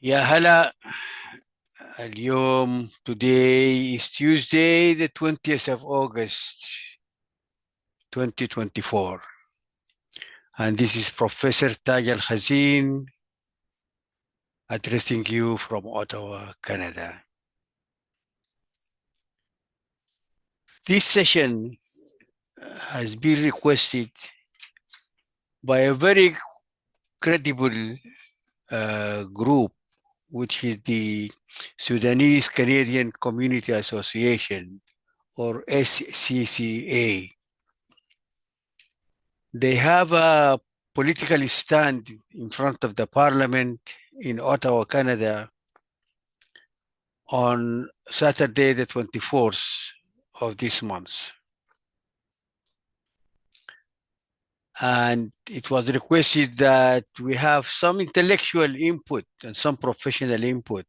يا هلا. اليوم today is Tuesday the 20th of August 2024 and this is Professor Prof Elkhazin addressing you from Ottawa, Canada. This session has been requested by a very credible group, which is the Sudanese Canadian Community Association, or SCCA. They have a political stand in front of the parliament in Ottawa, Canada on Saturday, the 24th of this month. And it was requested that we have some intellectual input and some professional input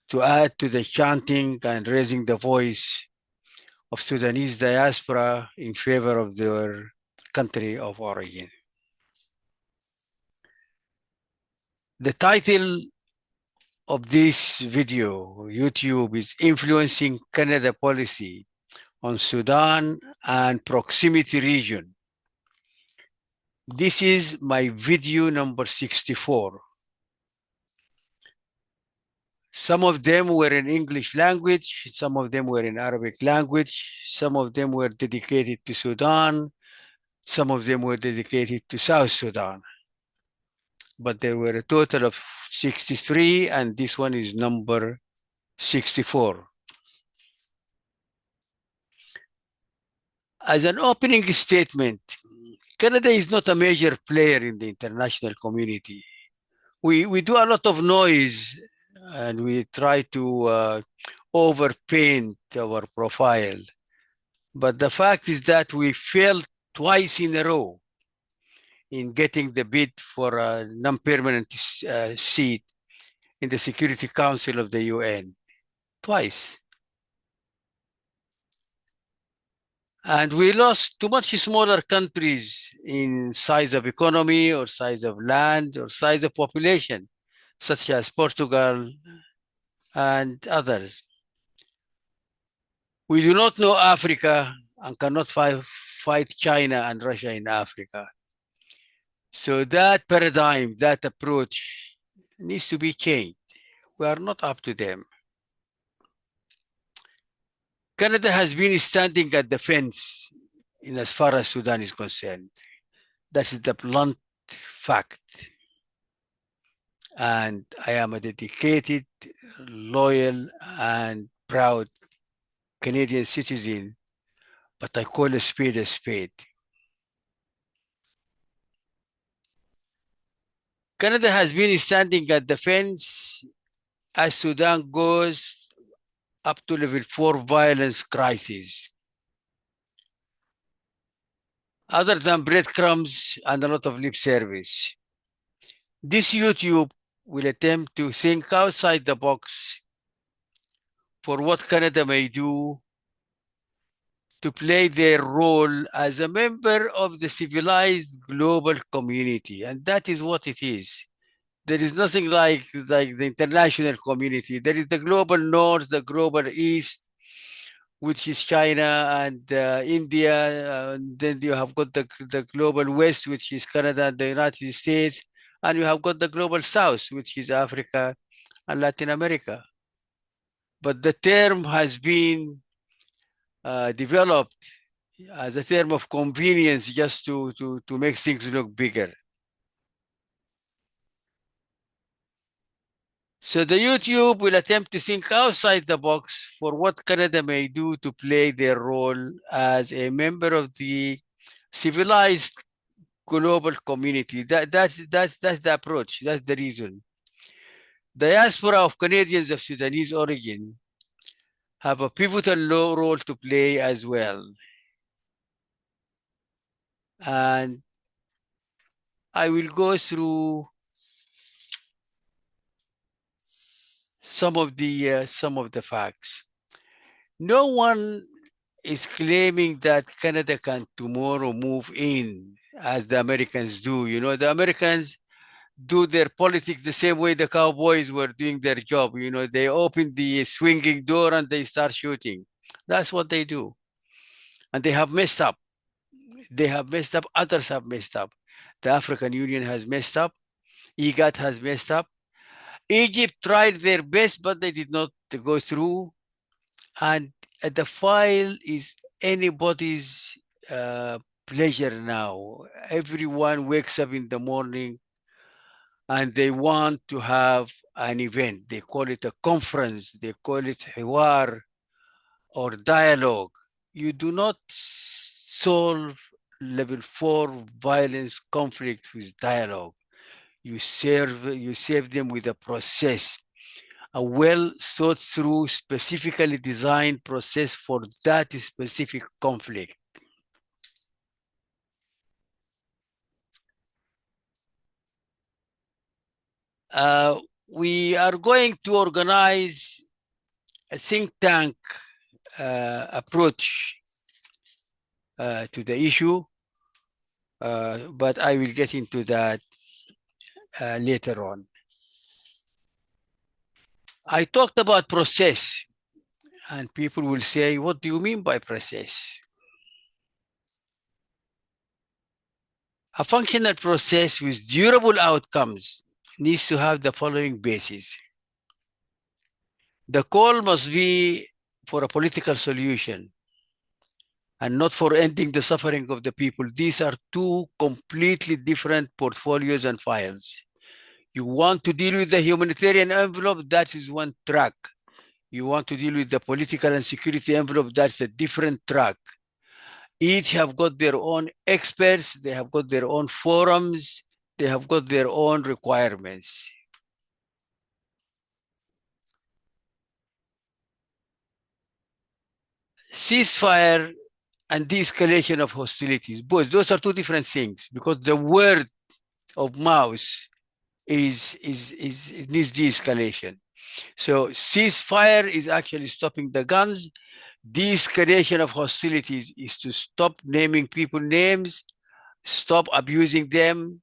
to add to the chanting and raising the voice of Sudanese diaspora in favor of their country of origin. The title of this video, YouTube, is Influencing Canada Policy on Sudan and Proximity Region. This is my video number 64. Some of them were in English language, some of them were in Arabic language, some of them were dedicated to Sudan, some of them were dedicated to South Sudan. But there were a total of 63, and this one is number 64. As an opening statement, Canada is not a major player in the international community. We do a lot of noise and we try to overpaint our profile. But the fact is that we failed twice in a row in getting the bid for a non-permanent seat in the Security Council of the UN. Twice. And we lost to much smaller countries in size of economy or size of land or size of population, such as Portugal and others. We do not know Africa and cannot fight China and Russia in Africa. So that paradigm, that approach needs to be changed. We are not up to them. Canada has been standing at the fence in as far as Sudan is concerned. That is the blunt fact. And I am a dedicated, loyal, and proud Canadian citizen, but I call a spade a spade. Canada has been standing at the fence as Sudan goes up to level 4 violence crisis. Other than breadcrumbs and a lot of lip service, this YouTube will attempt to think outside the box for what Canada may do to play their role as a member of the civilized global community. And that is what it is. There is nothing like the international community. There is the global north, the global east, which is China and India. And then you have got the global west, which is Canada and the United States. And you have got the global south, which is Africa and Latin America. But the term has been developed as a term of convenience just to make things look bigger. So the YouTube will attempt to think outside the box for what Canada may do to play their role as a member of the civilized global community. That's the approach. That's the reason. Diaspora of Canadians of Sudanese origin have a pivotal role to play as well. And I will go through some of the facts. No one is claiming that Canada can tomorrow move in as the Americans do. You know, the Americans, do their politics the same way the cowboys were doing their job. You know, they open the swinging door and they start shooting. That's what they do. And they have messed up. They have messed up. Others have messed up. The African Union has messed up. IGAT has messed up. Egypt tried their best, but they did not go through. And the file is anybody's pleasure now. Everyone wakes up in the morning and they want to have an event. They call it a conference. They call it hiwar or dialogue. You do not solve level 4 violence conflicts with dialogue. You save them with a process, a well thought through, specifically designed process for that specific conflict. We are going to organize a think tank approach to the issue, but I will get into that later on. I talked about process, and people will say, what do you mean by process? A functional process with durable outcomes needs to have the following basis. The call must be for a political solution and not for ending the suffering of the people. These are two completely different portfolios and files. You want to deal with the humanitarian envelope, that is one track. You want to deal with the political and security envelope, that's a different track. Each have got their own experts, they have got their own forums, they have got their own requirements. Ceasefire and de-escalation of hostilities, both those are two different things, because the word of mouse is needs de-escalation. So ceasefire is actually stopping the guns. De-escalation of hostilities is to stop naming people names, stop abusing them,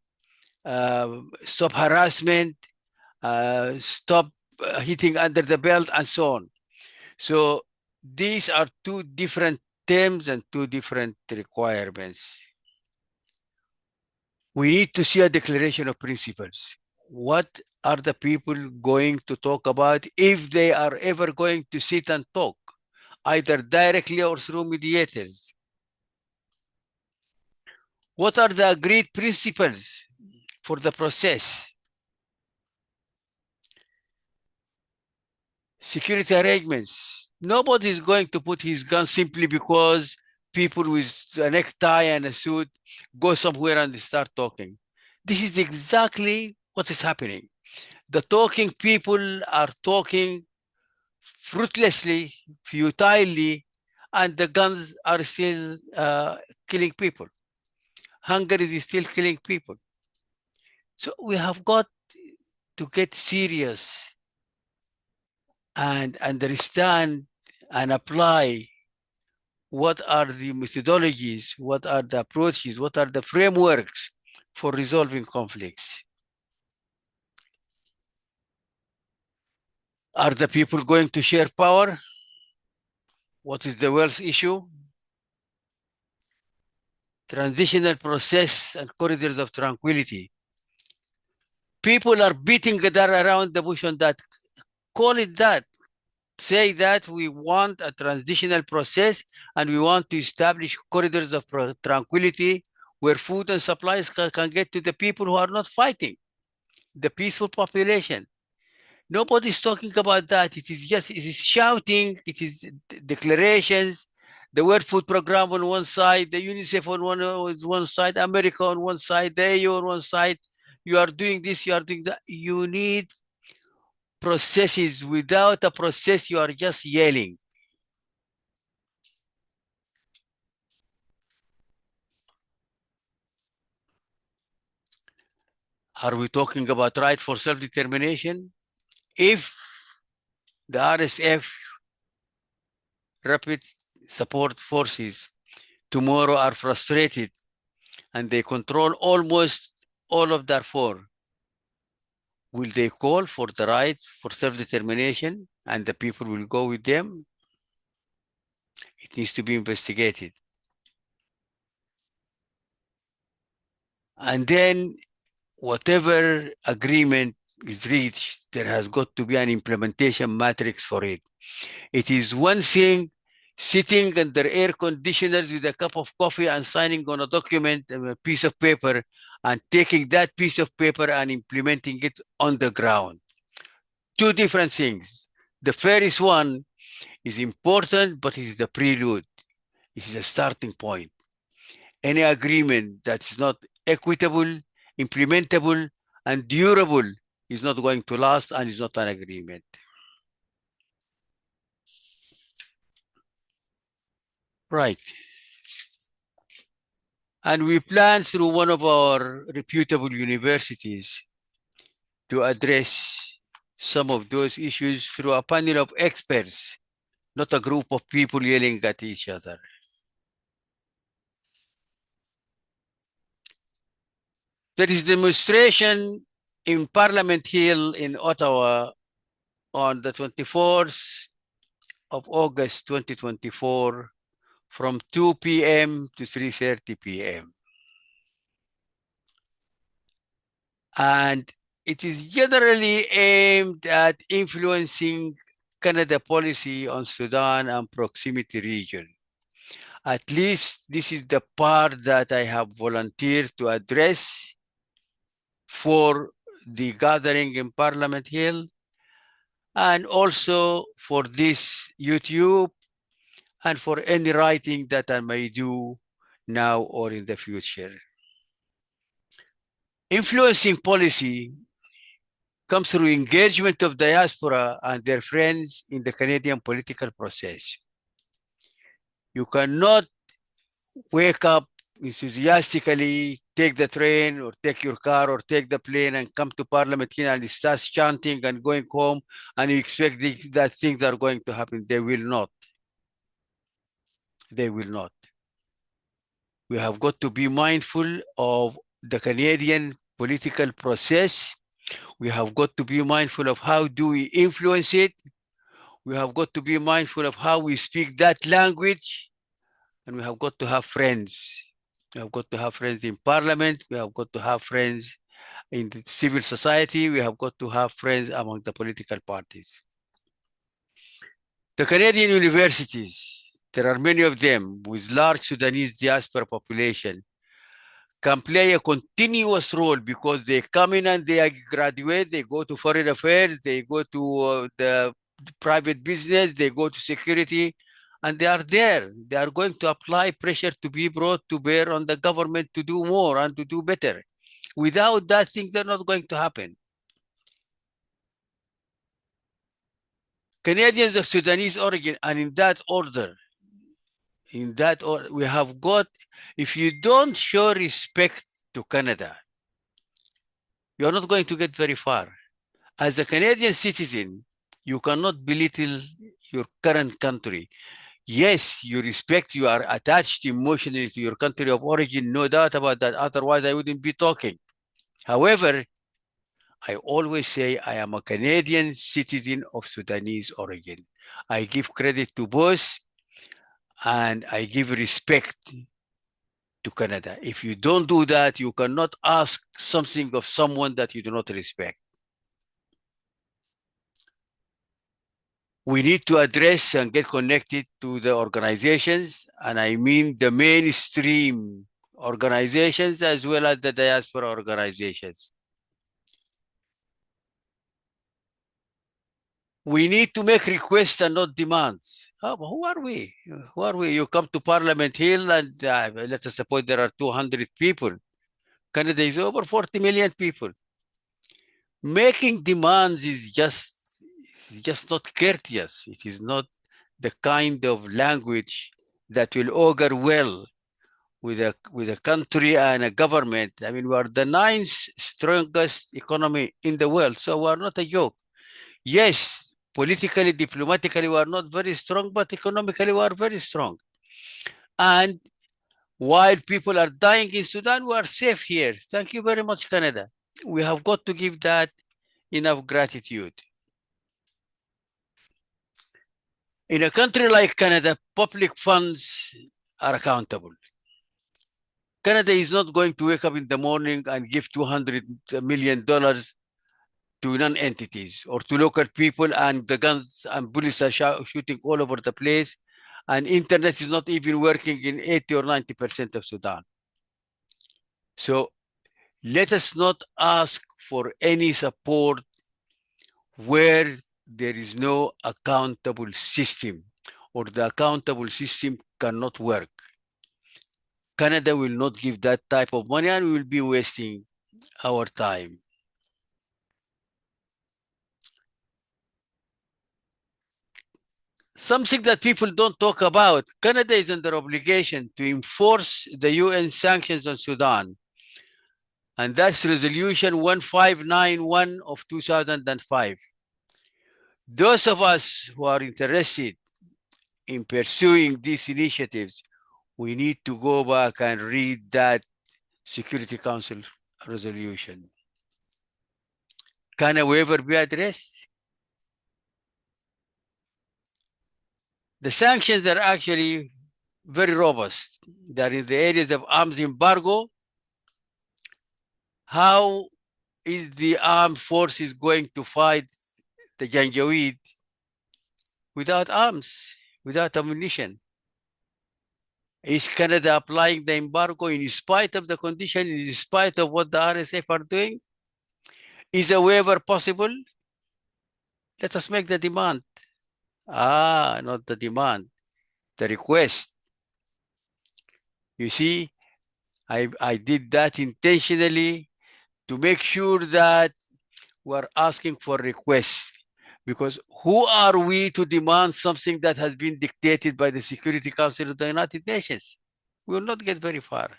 stop harassment, stop hitting under the belt, and so on. So these are two different terms and two different requirements. We need to see a declaration of principles. What are the people going to talk about if they are ever going to sit and talk, either directly or through mediators? What are the agreed principles for the process? Security arrangements. Nobody is going to put his gun simply because people with a necktie and a suit go somewhere and start talking. This is exactly what is happening. The talking people are talking fruitlessly, futilely, and the guns are still killing people. Hungary is still killing people. So we have got to get serious and understand and apply what are the methodologies, what are the approaches, what are the frameworks for resolving conflicts. Are the people going to share power? What is the wealth issue? Transitional process and corridors of tranquility. People are beating around the bush on that. Call it that. Say that we want a transitional process and we want to establish corridors of tranquility where food and supplies can get to the people who are not fighting, the peaceful population. Nobody's talking about that. It is shouting, it is declarations, the World Food Program on one side, the UNICEF on one side, America on one side, the AU on one side. You are doing this, you are doing that. You need processes. Without a process, you are just yelling. Are we talking about right for self-determination? If the RSF, Rapid Support Forces, tomorrow are frustrated and they control almost all of Darfur, Will they call for the right for self-determination and the people will go with them? It needs to be investigated. And then whatever agreement is reached, there has got to be an implementation matrix for it. It is one thing sitting under air conditioners with a cup of coffee and signing on a document, a piece of paper, and taking that piece of paper and implementing it on the ground. Two different things. The first one is important, but it is the prelude. It is a starting point. Any agreement that's not equitable, implementable, and durable is not going to last and is not an agreement. Right. And we plan through one of our reputable universities to address some of those issues through a panel of experts, not a group of people yelling at each other. There is demonstration in Parliament Hill in Ottawa on the 24th of August 2024 from 2 p.m. to 3:30 p.m. And it is generally aimed at influencing Canada policy on Sudan and proximity region. At least this is the part that I have volunteered to address for the gathering in Parliament Hill and also for this YouTube and for any writing that I may do now or in the future. Influencing policy comes through engagement of diaspora and their friends in the Canadian political process. You cannot wake up enthusiastically, take the train or take your car or take the plane and come to Parliament Hill and start chanting and going home and you expect that things are going to happen. They will not. They will not. We have got to be mindful of the Canadian political process. We have got to be mindful of how do we influence it. We have got to be mindful of how we speak that language. And we have got to have friends. We have got to have friends in parliament. We have got to have friends in the civil society. We have got to have friends among the political parties. The Canadian universities, there are many of them with large Sudanese diaspora population, can play a continuous role because they come in and they graduate, they go to foreign affairs, they go to the private business, they go to security, and they are there. They are going to apply pressure to be brought to bear on the government to do more and to do better. Without that, things are not going to happen. Canadians of Sudanese origin, and in that order, we have got, if you don't show respect to Canada, you're not going to get very far. As a Canadian citizen, you cannot belittle your current country. Yes, you respect, you are attached emotionally to your country of origin, no doubt about that. Otherwise, I wouldn't be talking. However, I always say I am a Canadian citizen of Sudanese origin. I give credit to both and I give respect to Canada. If you don't do that, you cannot ask something of someone that you do not respect. We need to address and get connected to the organizations, and I mean the mainstream organizations as well as the diaspora organizations. We need to make requests and not demands. Who are we? Who are we? You come to Parliament Hill and let us suppose there are 200 people. Canada is over 40 million people. Making demands is just not courteous. It is not the kind of language that will augur well with a country and a government. I mean, we are the 9th strongest economy in the world, so we are not a joke. Yes, politically, diplomatically, we are not very strong, but economically, we are very strong. And while people are dying in Sudan, we are safe here. Thank you very much, Canada. We have got to give that enough gratitude. In a country like Canada, public funds are accountable. Canada is not going to wake up in the morning and give $200 million to non-entities or to local people, and the guns and bullets are shooting all over the place, and internet is not even working in 80 or 90% of Sudan. So let us not ask for any support where there is no accountable system, or the accountable system cannot work. Canada will not give that type of money, and we will be wasting our time. Something that people don't talk about, Canada is under obligation to enforce the UN sanctions on Sudan. And that's Resolution 1591 of 2005. Those of us who are interested in pursuing these initiatives, we need to go back and read that Security Council resolution. Can a waiver be addressed? The sanctions are actually very robust. They're in the areas of arms embargo. How is the armed forces going to fight the Janjaweed without arms, without ammunition? Is Canada applying the embargo in spite of the condition, in spite of what the RSF are doing? Is a waiver possible? Let us make the demand. Not the demand, the request. You see, I did that intentionally to make sure that we're asking for requests, because who are we to demand something that has been dictated by the Security Council of the United Nations? We will not get very far.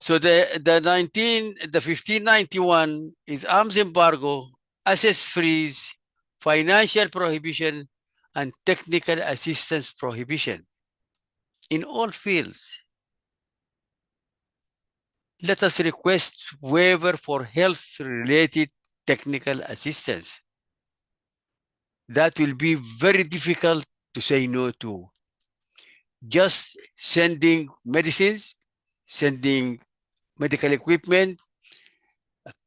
So the 1591 is arms embargo, assets freeze, financial prohibition, and technical assistance prohibition in all fields. Let us request waiver for health-related technical assistance. That will be very difficult to say no to. Just sending medicines, sending medical equipment,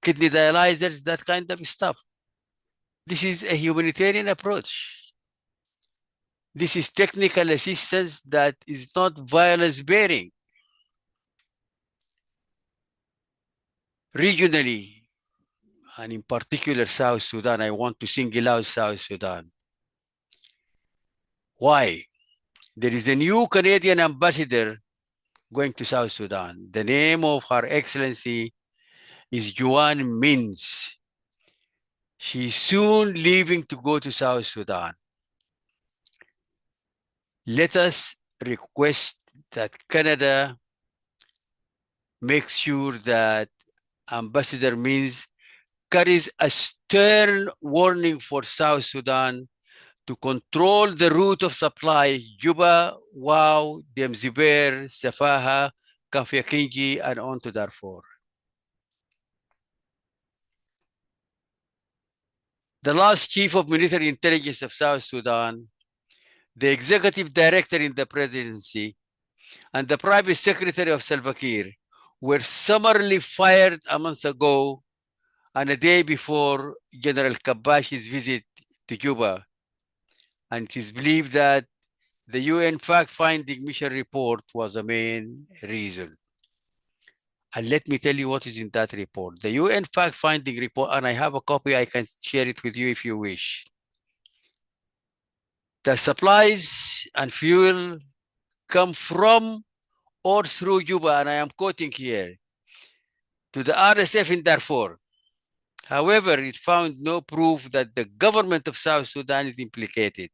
kidney dialyzers, that kind of stuff. This is a humanitarian approach. This is technical assistance that is not violence-bearing. Regionally, and in particular South Sudan, I want to single out South Sudan. Why? There is a new Canadian ambassador going to South Sudan. The name of Her Excellency is Juan Mins. She's soon leaving to go to South Sudan. Let us request that Canada makes sure that Ambassador Mins carries a stern warning for South Sudan to control the route of supply, Juba, Wau, Demziber, Safaha, Kafyakinji, and on to Darfur. The last chief of military intelligence of South Sudan, the executive director in the presidency, and the private secretary of Salva Kiir were summarily fired a month ago and a day before General Kabashi's visit to Juba. And it is believed that the UN fact-finding mission report was the main reason. And let me tell you what is in that report. The UN fact-finding report, and I have a copy, I can share it with you if you wish. The supplies and fuel come from or through Juba, and I am quoting here, to the RSF in Darfur. However, it found no proof that the government of South Sudan is implicated.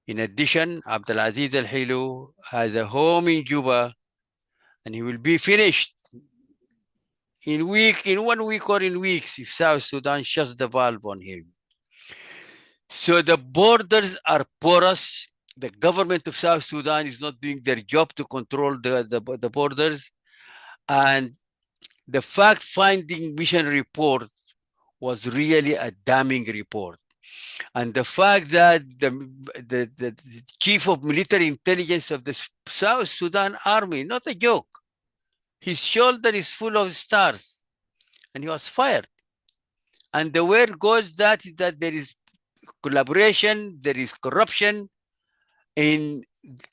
In addition, Abdulaziz Al-Hilu has a home in Juba, and he will be finished in 1 week or in weeks if South Sudan shuts the valve on him. So the borders are porous. The government of South Sudan is not doing their job to control the borders. And the fact-finding mission report was really a damning report. And the fact that the chief of military intelligence of the South Sudan army, not a joke, his shoulder is full of stars, and he was fired. And the word goes that there is collaboration, there is corruption in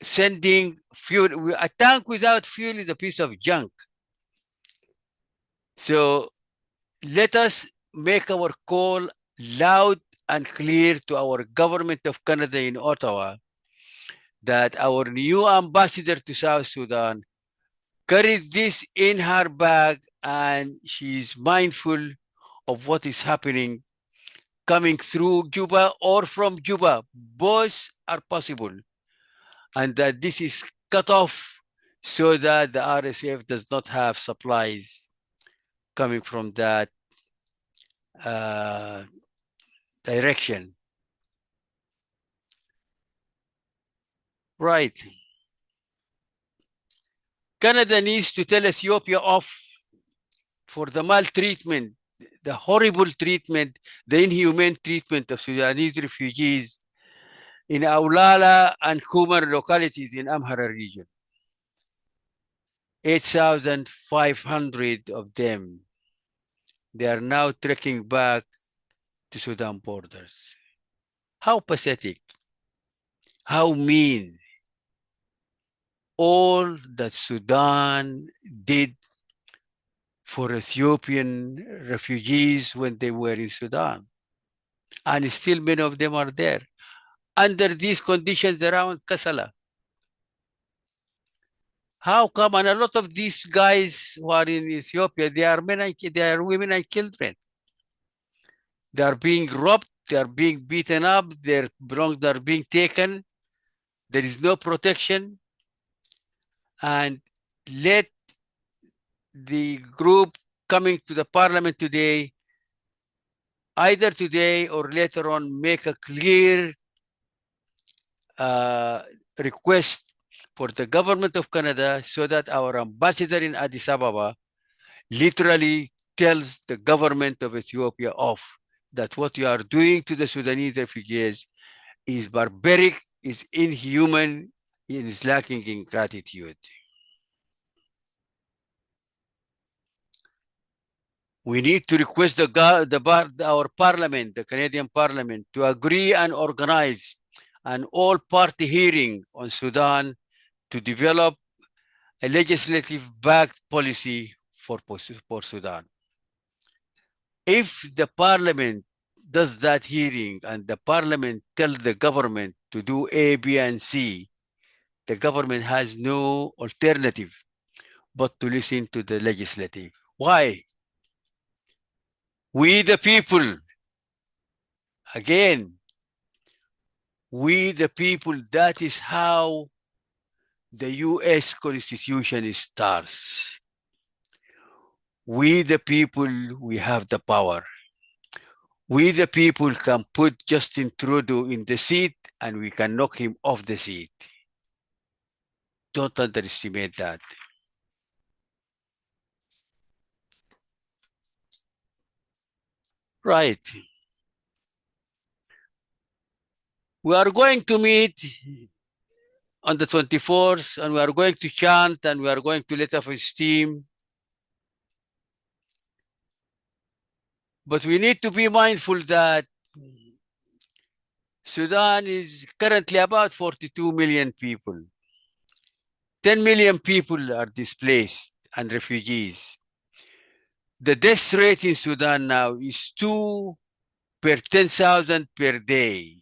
sending fuel. A tank without fuel is a piece of junk. So let us make our call loud and clear to our government of Canada in Ottawa that our new ambassador to South Sudan carries this in her bag, and she's mindful of what is happening coming through Juba or from Juba. Both are possible. And that this is cut off so that the RSF does not have supplies coming from that direction. Right. Canada needs to tell Ethiopia off for the maltreatment, the horrible treatment, the inhumane treatment of Sudanese refugees in Aulala and Kumar localities in Amhara region. 8,500 of them. They are now trekking back to Sudan borders. How pathetic. How mean. All that Sudan did for Ethiopian refugees when they were in Sudan. And still many of them are there. Under these conditions around Kassala. How come? And a lot of these guys who are in Ethiopia, they are men, they are women and children. They are being robbed, they are being beaten up, their belongings are being taken. There is no protection. And let the group coming to the parliament today, either today or later on, make a clear request for the government of Canada so that our ambassador in Addis Ababa literally tells the government of Ethiopia off that what you are doing to the Sudanese refugees is barbaric, is inhuman, and is lacking in gratitude. We need to request our parliament, the Canadian parliament, to agree and organize an all-party hearing on Sudan to develop a legislative-backed policy for Sudan. If the parliament does that hearing and the parliament tells the government to do A, B, and C, the government has no alternative but to listen to the legislative. Why? We the people, again, we the people, that is how the US Constitution starts. We the people, we have the power. We the people can put Justin Trudeau in the seat and we can knock him off the seat. Don't underestimate that. Right. We are going to meet on the 24th and we are going to chant and we are going to let off steam. But we need to be mindful that Sudan is currently about 42 million people. 10 million people are displaced and refugees. The death rate in Sudan now is 2 per 10,000 per day.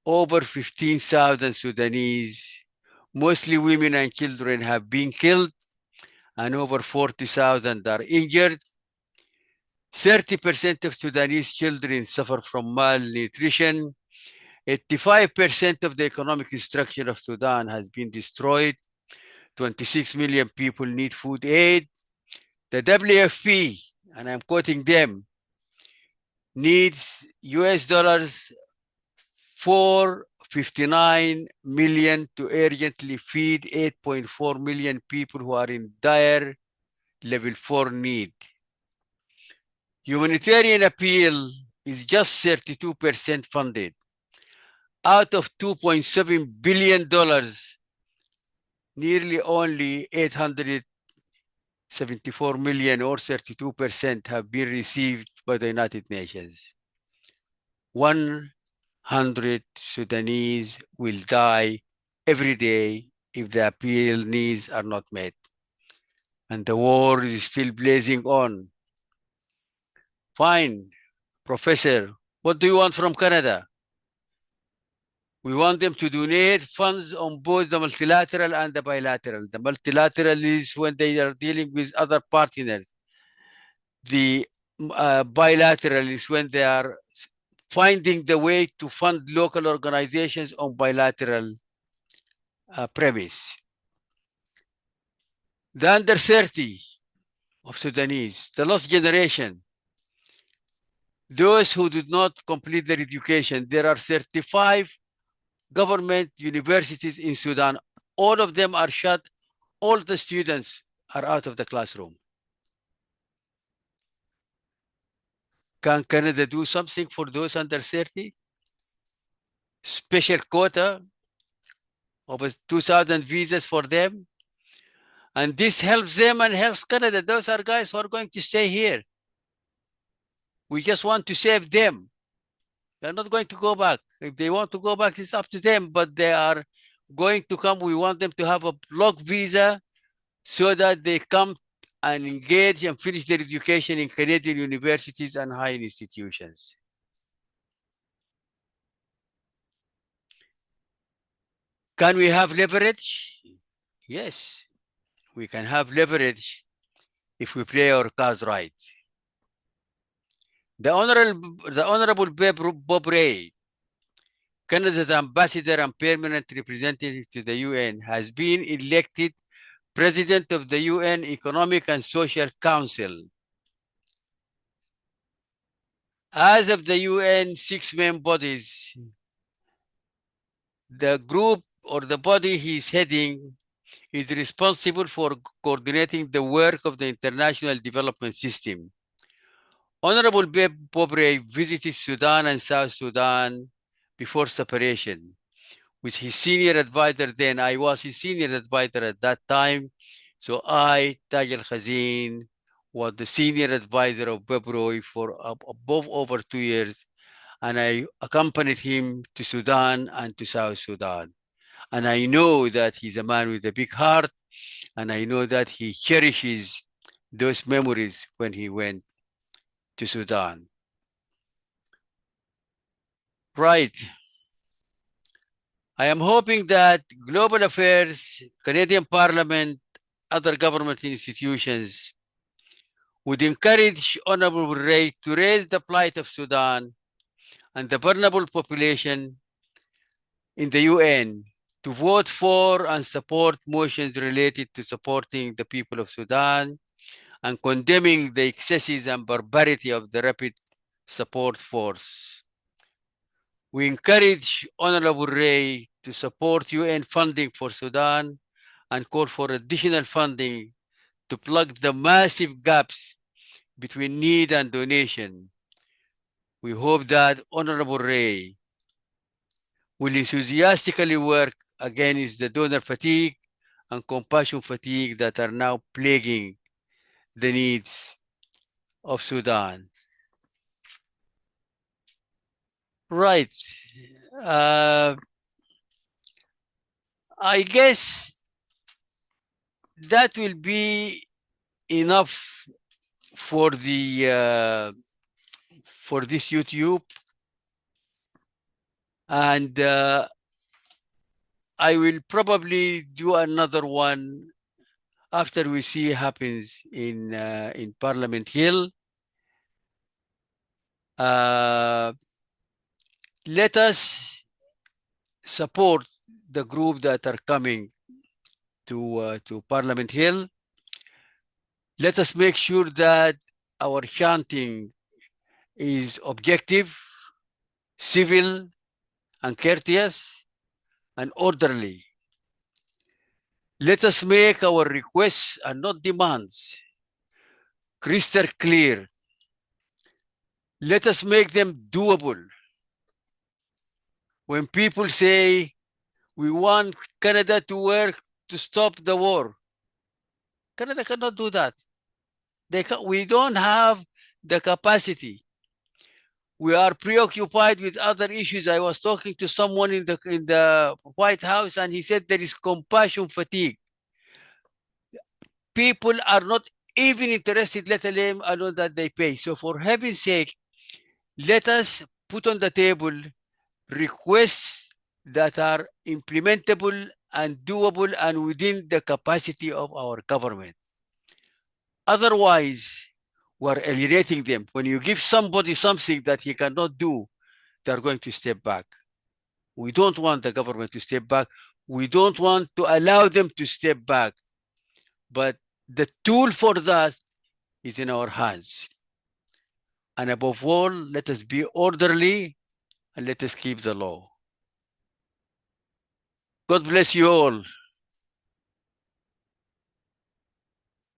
Over 15,000 Sudanese, mostly women and children, have been killed, and over 40,000 are injured. 30% of Sudanese children suffer from malnutrition. 85% of the economic structure of Sudan has been destroyed. 26 million people need food aid. The WFP, and I'm quoting them, needs US dollars 459 million to urgently feed 8.4 million people who are in dire level 4 need. Humanitarian appeal is just 32% funded. Out of $2.7 billion, nearly only 874 million or 32% have been received by the United Nations. 100 Sudanese will die every day if the appeal needs are not met. And the war is still blazing on. Fine, Professor, what do you want from Canada? We want them to donate funds on both the multilateral and the bilateral. The multilateral is when they are dealing with other partners. The bilateral is when they are finding the way to fund local organizations on bilateral premise. The under 30 of Sudanese, the lost generation, those who did not complete their education, there are 35 government universities in Sudan. All of them are shut. All the students are out of the classroom. Can Canada do something for those under 30? Special quota of 2,000 visas for them? And this helps them and helps Canada. Those are guys who are going to stay here. We just want to save them. They're not going to go back. If they want to go back, it's up to them, but they are going to come. We want them to have a block visa so that they come and engage and finish their education in Canadian universities and higher institutions. Can we have leverage? Yes, we can have leverage if we play our cards right. The Honorable Bob Ray, Canada's ambassador and permanent representative to the UN, has been elected President of the UN Economic and Social Council. As of the UN 6 main bodies, the group or the body he's heading is responsible for coordinating the work of the international development system. Honorable Bob Ray visited Sudan and South Sudan before separation with his senior advisor then. I was his senior advisor at that time. So I, Prof Elkhazin, was the senior advisor of Bob Ray for above over 2 years. And I accompanied him to Sudan and to South Sudan. And I know that he's a man with a big heart. And I know that he cherishes those memories when he went to Sudan. Right. I am hoping that Global Affairs, Canadian Parliament, other government institutions would encourage Honorable Ray to raise the plight of Sudan and the vulnerable population in the UN, to vote for and support motions related to supporting the people of Sudan and condemning the excesses and barbarity of the Rapid Support Force. We encourage Honorable Ray to support UN funding for Sudan and call for additional funding to plug the massive gaps between need and donation. We hope that Honorable Ray will enthusiastically work against the donor fatigue and compassion fatigue that are now plaguing the needs of Sudan. Right. I guess that will be enough for the for this YouTube, and I will probably do another one after we see happens in Parliament Hill. Let us support the group that are coming to Parliament Hill. Let us make sure that our chanting is objective, civil, and courteous, and orderly. Let us make our requests and not demands. crystal clear. Let us make them doable. When people say we want Canada to work to stop the war, Canada cannot do that. We don't have the capacity. We are preoccupied with other issues. I was talking to someone in the White House, and he said there is compassion fatigue. People are not even interested, let alone that they pay. So for heaven's sake, let us put on the table requests that are implementable and doable and within the capacity of our government. Otherwise, we're alienating them. When you give somebody something that he cannot do, they're going to step back. We don't want the government to step back. We don't want to allow them to step back. But the tool for that is in our hands. And above all, let us be orderly and let us keep the law. God bless you all.